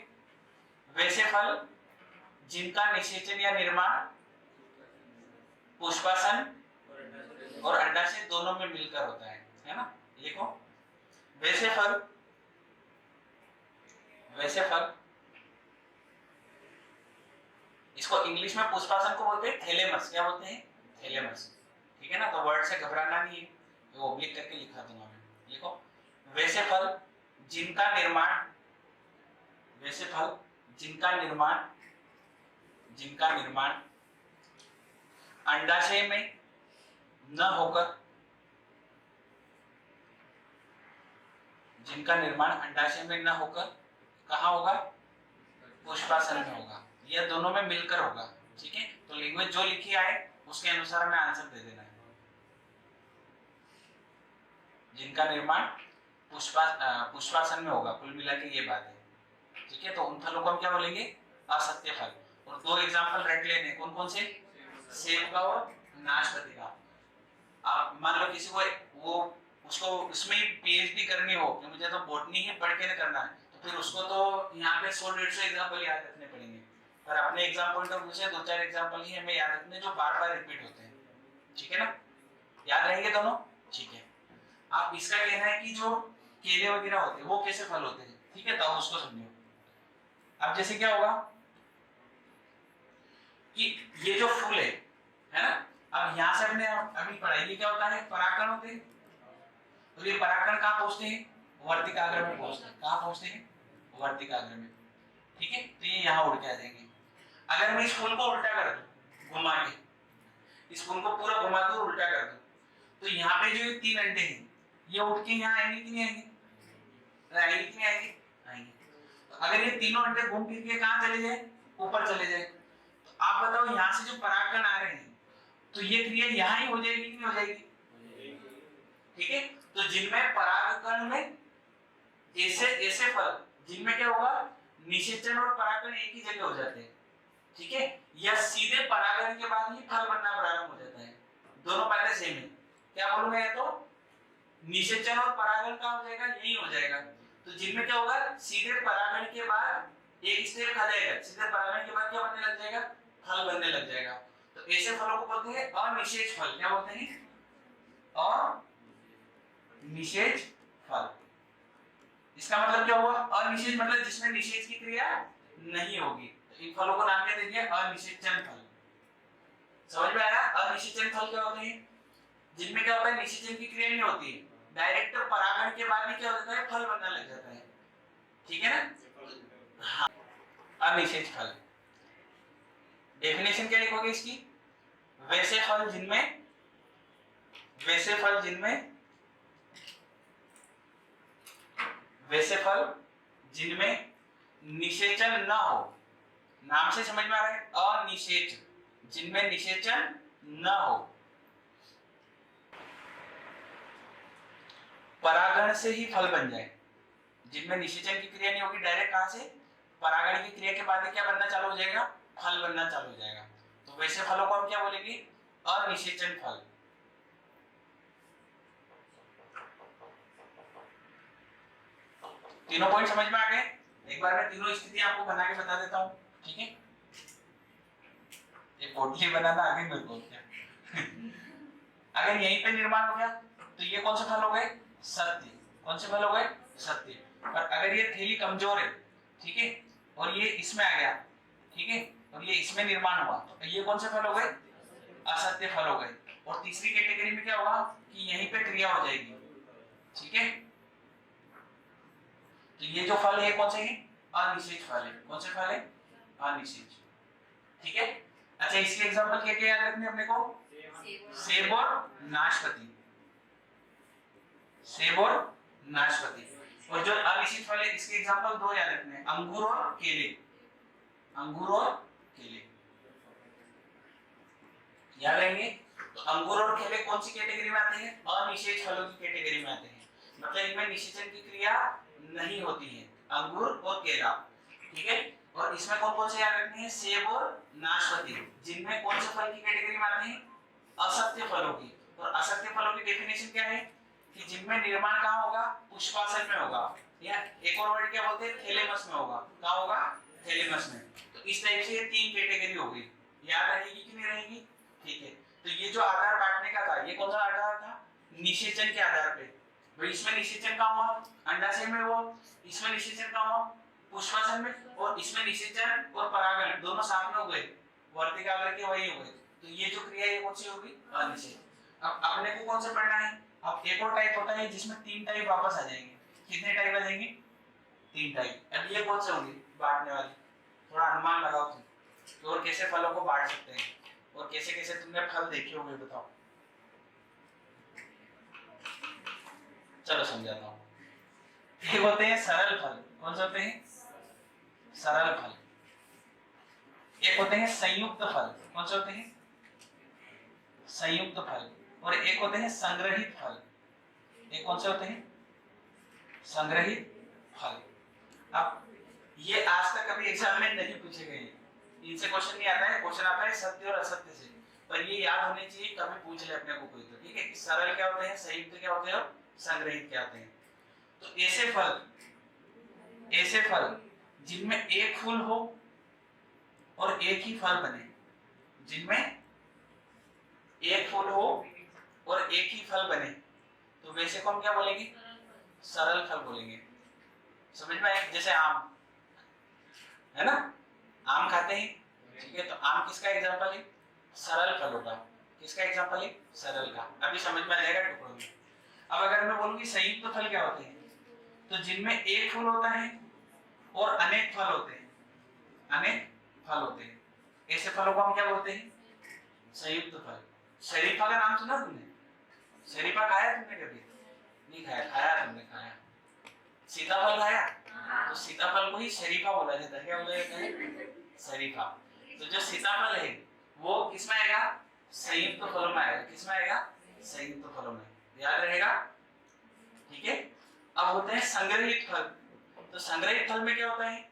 वैसे फल जिनका निषेचन या निर्माण पुष्पासन और अंडाशय दोनों में मिलकर होता है ना। लिखो वैसे फल, वैसे फल, इसको इंग्लिश में पुष्पासन को बोलते हैं थैलेमस। क्या बोलते हैं? थैलेमस। ठीक है ना, तो वर्ड से घबराना नहीं है, वो ओब्लिक करके लिखा दूंगा मैं। लिखो वैसे फल जिनका निर्माण, वैसे फल जिनका निर्माण, जिनका निर्माण अंडाशय में न होकर, जिनका निर्माण अंडाशय में न होकर कहाँ होगा? पुष्पासन में होगा, यह दोनों में मिलकर होगा। ठीक है, तो लैंग्वेज जो लिखी आए उसके अनुसार हमें आंसर दे देना है। जिनका निर्माण पुष्पासन में होगा, कुल मिला के ये बात है। ठीक है, तो उन फलों को हम क्या बोलेंगे? असत्य फल। और दो एग्जांपल रख लेने, कौन कौन से? सेब का और नाशपाती का। आप मान लो किसी को वो उसको उसमें पीएचडी करनी हो कि मुझे तो बॉटनी ही पढ़ के ना करना है, तो फिर उसको तो यहाँ पे 100-150 एग्जांपल याद रखने पड़ेंगे। पर अपने एग्जाम पॉइंट ऑफ व्यू से 2-4 एग्जांपल ही हमें याद रखने जो बार बार रिपीट होते हैं। ठीक है ना, याद रहेंगे दोनों? ठीक है, आप इसका कहना है कि जो केले वगैरह होते हैं वो कैसे फल होते हैं। ठीक है, तो आप उसको समझो। अब जैसे क्या होगा कि ये जो फूल है ना, अब यहाँ से हमने अभी पढ़ाई, ये क्या होता है? परागकण होते हैं। तो ये परागकण कहाँ पहुँचते हैं? वर्तिकाग्र में पहुँचते हैं। कहाँ पहुँचते हैं? वर्तिकाग्र में। ठीक है, तो ये यहाँ उड़ के आ जाएंगे। अगर मैं इस फूल को उल्टा कर दूं, घुमा के, इस फूल को पूरा घुमा दूं, उल्टा कर दूं, तो यहाँ पे जो ये 3 अंडे हैं ये उठ के यहाँ आएंगे कि नहीं आएंगे? आएंगे कि नहीं आएंगे? आएंगे। तो अगर ये तीनों अंडे घूम फिर के कहाँ चले जाए? ऊपर चले जाए, तो आप बताओ यहाँ से जो परागकण आ रहे हैं तो ये क्रिया यहाँ ही हो जाएगी कि नहीं हो जाएगी? ठीक है, तो जिनमें परागकण में ऐसे ऐसे फल जिनमें क्या होगा? निषेचन और परागकण एक ही जगह हो जाते हैं। ठीक है, या सीधे परागण के बाद ही फल बनना प्रारंभ हो जाता है। दोनों बातें सेम है। क्या बोलूंगा? या तो निषेचन और परागण का हो जाएगा, यही हो जाएगा। तो जिनमें क्या होगा? सीधे परागण के बाद एक स्टेप खा जाएगा, सीधे परागण के बाद क्या बनने लग जाएगा? फल बनने लग जाएगा। तो ऐसे फलों को बोलते हैं अनिषेच फल। क्या बोलते हैं? अनिषेच फल। इसका मतलब क्या हुआ? अनिषेच मतलब जिसमें निषेच की क्रिया नहीं होगी। तो इन फलों को नाम क्या दे दिया? अनिषेचन फल। समझ में आया? अनिषेचन फल क्या होते हैं? जिनमें क्या होता है? निषेचन की क्रिया नहीं होती, डायरेक्ट परागण के बाद ही क्या होता है? फल बनने लग जाता है। ठीक है ना? हाँ, अनिषेच फल। डेफिनेशन क्या लिखोगे इसकी? वैसे फल जिनमें, वैसे फल जिनमें, वैसे फल जिनमें निषेचन न हो। नाम से समझ में आ रहा है? अनिषेच, जिनमें निषेचन न हो, परागण से ही फल बन जाए। जिनमें निषेचन की क्रिया नहीं होगी, डायरेक्ट कहां से? परागण की क्रिया के बाद क्या बनना चालू हो जाएगा, फल बनना चालू हो जाएगा। तो वैसे फलों को हम क्या बोलेंगे, अनिषेचन फल। तीनों पॉइंट समझ में आ गए? एक बार मैं तीनों स्थिति आपको बना के बता देता हूँ, ठीक है? ये पोटली बनाना आगे मेरे को क्या अगर यहीं पे निर्माण हो गया तो ये कौन से फल हो गए, सत्य। कौन से फल हो गए, सत्य। और अगर ये थैली कमजोर है, ठीक है, और ये इसमें आ गया, ठीक है, और ये इसमें निर्माण हुआ, तो ये कौन से फल हो गए, असत्य फल हो गए। और तीसरी कैटेगरी में क्या होगा कि यहीं पे क्रिया हो जाएगी, ठीक है। तो ये जो फल है कौन से है, अनिषेच फल है। कौन से फल है, अनिषेच, ठीक है। अच्छा, इसके एग्जांपल क्या क्या याद रखने अपने को, सेब और नाशपाती, सेब और नाशपाती। और जो अनिषेच फल है इसके एग्जांपल दो याद रखने, अंगूर और केले, अंगूर और केले याद रहेंगे। तो अंगूर और केले कौन सी कैटेगरी में आते हैं, अनिषेच फलों की कैटेगरी में आते हैं, मतलब इनमें निषेचन की क्रिया नहीं होती है, अंगूर और केला, ठीक है। और इसमें कौन कौन से याद रखने हैं, सेब और नाशपाती, जिनमें कौन से फल की कैटेगरी में आते हैं, असत्य फलों की। और असत्य फलों की डेफिनेशन क्या है कि जिनमें निर्माण कहाँ होगा, पुष्पासन में होगा, या एक और वर्ड क्या बोलते हैं, थैलेमस में होगा। कहाँ होगा, थैलेमस में। तो इस टाइप से ये तीन कैटेगरी हो गई, याद रहेगी कि नहीं रहेगी, ठीक है। तो ये जो आधार बांटने का था, ये कौन सा आधार था, निषेचन के आधार पे। तो इसमें निषेचन कहाँ हुआ, अंडाशय में हुआ, इसमें निषेचन कहाँ हुआ, पुष्पासन में, और इसमें निषेचन और परागण दोनों साथ में हो गए, वर्तिका करके वही हो गए। तो ये जो क्रिया है कौन सी होगी, अनिषेच। अब अपने को कौन सा पढ़ना है, अब एक और टाइप होता है जिसमें तीन टाइप वापस आ जाएंगे। कितने टाइप आ जाएंगे, तीन टाइप। अब ये कौन से होंगे बांटने वाली, थोड़ा अनुमान लगाओ तुम, तो और कैसे फलों को बांट सकते हैं, और कैसे कैसे तुमने फल देखे होंगे, बताओ। चलो समझाता हूँ। एक होते हैं सरल फल, कौन से होते हैं, सरल फल। एक होते हैं संयुक्त फल, कौन से होते हैं, संयुक्त फल। और एक होते हैं संग्रहित फल, एक कौन से होते हैं, संग्रहित फल। अब ये आज तक कभी एग्जाम में नहीं पूछे गए, इनसे क्वेश्चन नहीं आता है, क्वेश्चन आता है सत्य और असत्य से, पर ये याद होने चाहिए, कभी पूछ ले अपने को कोई तो, ठीक है, कि सरल क्या होते हैं, संयुक्त क्या होते हैं, और संग्रहित क्या होते हैं। तो ऐसे फल जिनमें एक फूल हो और एक ही फल बने, जिनमें एक फूल हो और एक ही फल बने, तो वैसे को हम क्या बोलेंगे, सरल फल बोलेंगे। समझ में आया? जैसे आम है ना, आम खाते हैं, ठीक है, तो आम किसका एग्जांपल है, सरल फलों का। किसका एग्जांपल है, सरल का। अभी समझ में आ जाएगा टुकड़ों में। अब अगर मैं बोलूं कि संयुक्त फल क्या होते हैं, तो जिनमें एक फूल होता है और अनेक फल होते हैं, अनेक फल होते हैं, ऐसे फलों को हम क्या बोलते हैं, संयुक्त फल। शरीफा का नाम सुना तुमने, शरीफा खाया तुमने कभी, नहीं खाया, खाया तुमने, खाया। सीताफल खाया, तो सीताफल को ही शरीफा बोला जाता है, क्या बोला जाता है, शरीफा। तो जो सीताफल है वो किसमें आएगा, संयुक्त फलों में आएगा। किसमें आएगा, संयुक्त फलों में, याद रहेगा, ठीक है। अब होते हैं संग्रहित फल। तो संग्रहित फल में क्या होता है,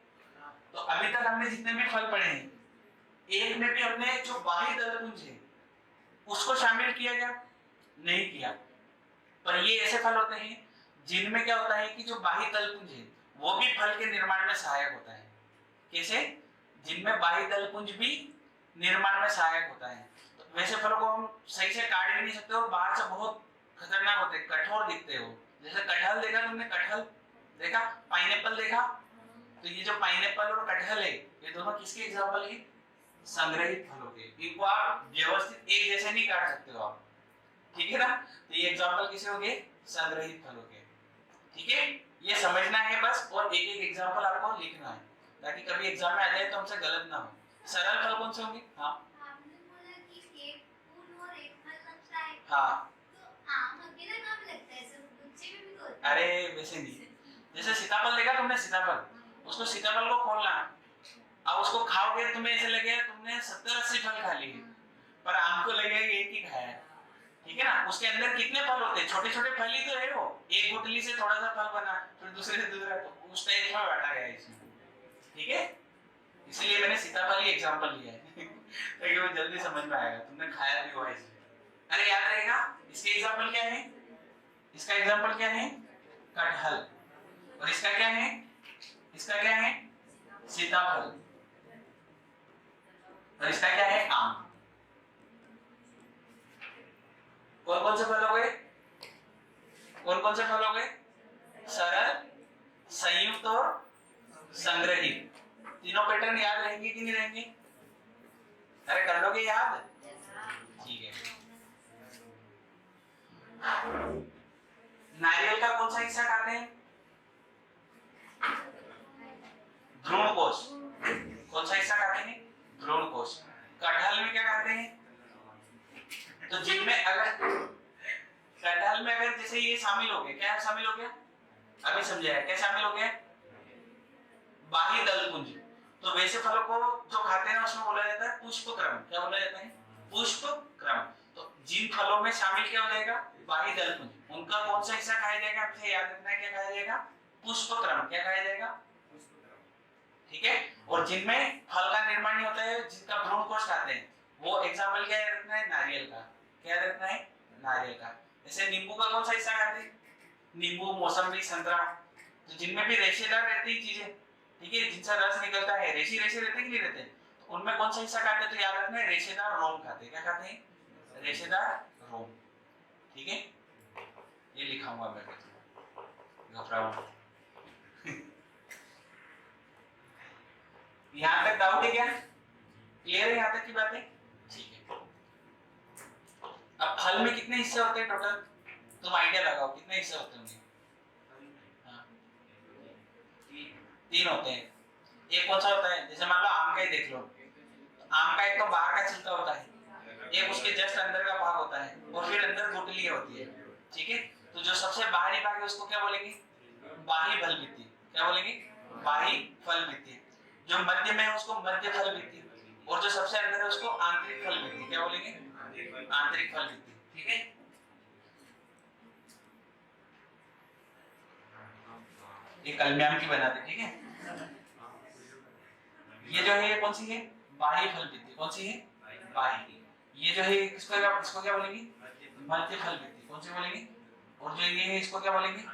तो अभी तक हमने जितने भी फल पढ़े हैं, एक में भी हमने जो बाह्य दलपुंज है उसको शामिल किया क्या, नहीं किया। पर ये ऐसे फल होते हैं जिनमें क्या होता है कि जो बाह्य दलपुंज है वो भी फल के निर्माण में सहायक होता है। कैसे, जिनमें बाह्य दलपुंज भी निर्माण में सहायक होता है। तो वैसे फलों को हम सही से काट भी नहीं सकते और बाहर से बहुत खतरनाक होते, कठोर दिखते हो। जैसे कटहल देखा तुमने, कटहल देखा, पाइनएप्पल देखा, तो ये जो पाइनएप्पल और कटहल है ये दोनों किसके एग्जांपल है, संग्रहित फलों के। इनको आप व्यवस्थित एक जैसे नहीं काट सकते हो आप, ठीक है ना। तो ये एग्जांपल किसे हो गए, संग्रहित फलों के, ठीक है। ये समझना है बस, और एक एक एग्जांपल आपको लिखना है ताकि कभी एग्जाम में आ जाए तो हमसे गलत ना हो। सरल फल कौन से होंगे, हाँ आपने बोला कि एक फूल और एक फल लगता है, हाँ, तो आम अकेला कहाँ पे लगता है, सब गुच्छे में भी तो होता है। अरे वैसे नहीं, जैसे सीताफल देखा तुमने, सीताफल, उसको सीताफल को खोलना, अब उसको खाओगे तुम्हें ऐसे लगेगा तुमने 70-80 फल खा लिए, पर आम को लगेगा एक ही खाया है, ठीक है ना। उसके अंदर कितने फल होते हैं, छोटे छोटे फल ही तो है वो, एक गुठली से थोड़ा सा फल बना, फिर दूसरे से दूसरा, तो उस टाइप में बांटा गया है इसमें, ठीक है, इसलिए मैंने सीताफल ही एग्जांपल लिया है ताकि वो जल्दी समझ में आएगा, तुमने खाया भी हुआ इसलिए। अरे याद रहेगा इसके एग्जांपल क्या है, इसका एग्जांपल क्या है कटहल, और इसका क्या है, इसका क्या है सीताफल, और इसका क्या है आम। कौन कौन से फल हो गए, कौन कौन से फल हो गए, सरल, संयुक्त और संग्रहित। तीनों पैटर्न याद रहेंगे कि नहीं रहेंगे, अरे कर लोगे याद, ठीक है। नारियल का कौन सा हिस्सा खाते हैं, भ्रूण कोश, कौन सा हिस्सा खाते हैं, भ्रूण कोश। कटहल में क्या खाते हैं, तो जिनमें अगर कटहल में अगर जैसे ये शामिल हो गया, क्या शामिल हो गया, अभी समझाया क्या शामिल हो गया, बाह्य दलपुंज। तो वैसे फलों को जो खाते हैं उसमें बोला जाता है पुष्पक्रम, क्या बोला जाता है, पुष्पक्रम। तो जिन फलों में शामिल क्या हो जाएगा, बाह्य दलपुंज, उनका कौन सा हिस्सा खाया जाएगा, आपसे याद रखना है क्या खाया जाएगा, पुष्पक्रम, क्या खाया जाएगा, ठीक है। और जिनमें फल का निर्माण नहीं होता है, जिनका भ्रूण कोश खाते हैं, वो एग्जांपल क्या याद रखना है, नारियल का, क्या याद रखना है, नारियल का। जैसे नींबू का कौन सा हिस्सा खाते हैं, नींबू, मौसम्बी, संतरा, तो जिनमें भी रेशेदार रहती है चीजें, ठीक है, जिनसे रस निकलता है, रेशे रेशे रहते कि नहीं रहते, तो उनमें कौन सा हिस्सा खाते हैं, तो याद रखना है रेशेदार रोम खाते हैं, क्या खाते हैं, रेशेदार रोम, ठीक है। ये लिखाऊंगा मैं, घबराओ मत। यहां तक डाउट है क्या, क्लियर है यहां तक की बातें, ठीक है। अब फल में कितने हिस्से होते हैं टोटल, तुम आइडिया लगाओ कितने हिस्से होते होंगे, हाँ, तीन होते हैं। एक कौन सा होता है, जैसे मान लो आम का ही देख लो, आम का एक तो बाहर का छिलका होता है, एक उसके जस्ट अंदर का भाग होता है, और फिर अंदर गुठली होती है, ठीक है। तो जो सबसे बाहरी भाग है उसको क्या बोलेंगे, बाह्य फल भित्ति, क्या बोलेंगे, बाह्य फल भित्ति। जो मध्य में है उसको मध्य फल भित्ति, और जो सबसे अंदर है उसको आंतरिक फल भित्ति, क्या बोलेंगे, आंतरिक फल भित्ति, ठीक है। ये कलम्याम की बनाते, ठीक है। ये जो है ये कौन सी है, बाह्य फल भित्ति, कौन सी है, बाह्य। ये जो है इसको क्या बोलेंगे, मध्य फल भित्ति, कौन सी बोलेंगे, और जो ये है इसको क्या बोलेंगे,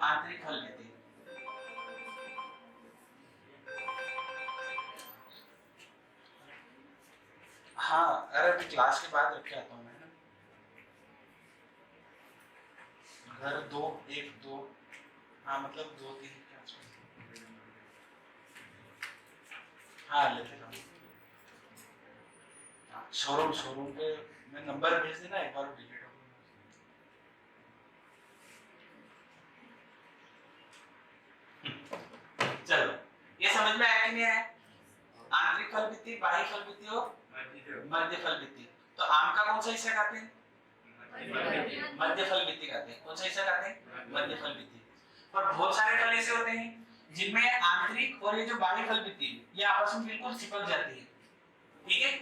आंतरिक फल भित्ति। हाँ, अरे अभी क्लास के बाद रख के आता हूँ मैं ना, घर 2 1 2, हाँ मतलब 2 3 के आसपास, हाँ लेते जाओ। शोरूम पे मैं नंबर भेज देना, एक बार विजिट हो। चलो ये समझ में आया कि नहीं आया, आंतरिक फल भित्ति, बाह्य फल भित्ति और मध्य फल भित्ति। तो आम का कौन सा हिस्सा खाते हैं, मध्य फल भित्ति खाते हैं, कौन सा हिस्सा खाते हैं, मध्य फल भित्ति। पर बहुत सारे फल ऐसे होते हैं जिनमें आंतरिक और ये जो बाह्य फल भित्ति ये आपस में बिल्कुल चिपक जाती है, ठीक है।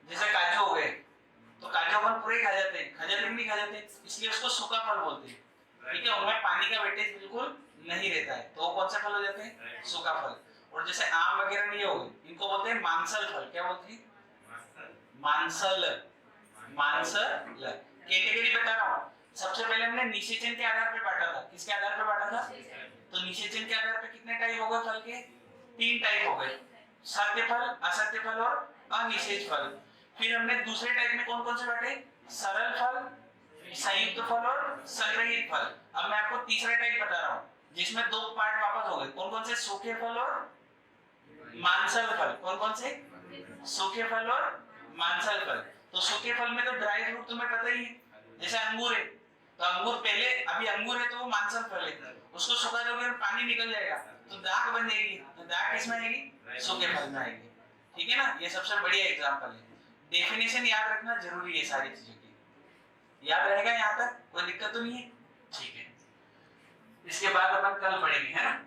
जैसे काजू हो गए, तो काजू अपन पूरे खा जाते हैं, नहीं खा जाते, इसलिए उसको सूखा फल बोलते हैं, ठीक है। उनमें पानी का वेटेज बिल्कुल नहीं रहता है, तो वो कौन से फल हो जाते हैं, सूखा फल। और जैसे आम वगैरह नहीं हो गए, इनको बोलते हैं मांसल फल, क्या बोलते हैं, मांसल, मांसल। कैटेगरी बता रहा हूँ, सबसे पहले हमने निषेचन के आधार पे बांटा था, किसके आधार पे बांटा था, तो निषेचन के आधार पे कितने टाइप हो गए फल के, 3 टाइप हो गए, सत्य फल, असत्य फल और अनिषेच फल। फिर हमने दूसरे टाइप में कौन कौन से बांटे, सरल फल, संयुक्त फल और संग्रहित फल। अब मैं आपको तीसरा टाइप बता रहा हूँ जिसमें 2 पार्ट वापस हो गए, कौन कौन से, सूखे फल और मांसल फल, कौन कौन से, सूखे फल और मांसल फल। तो सूखे फल में तो ड्राई फ्रूट तुम्हें पता ही है, जैसे अंगूर है, तो अंगूर पहले अभी अंगूर है तो वो मांसल फल है, उसको सुखा दोगे और पानी निकल जाएगा तो दाग बन जाएगी, तो दाग किसमें आएगी, सूखे फल में आएगी, ठीक है ना। ये सबसे बढ़िया एग्जांपल है। डेफिनेशन याद रखना जरूरी है सारी चीजों की, याद रहेगा यहाँ तक, कोई दिक्कत तो नहीं है, ठीक है। इसके बाद अपन कल पढ़ेंगे, है ना।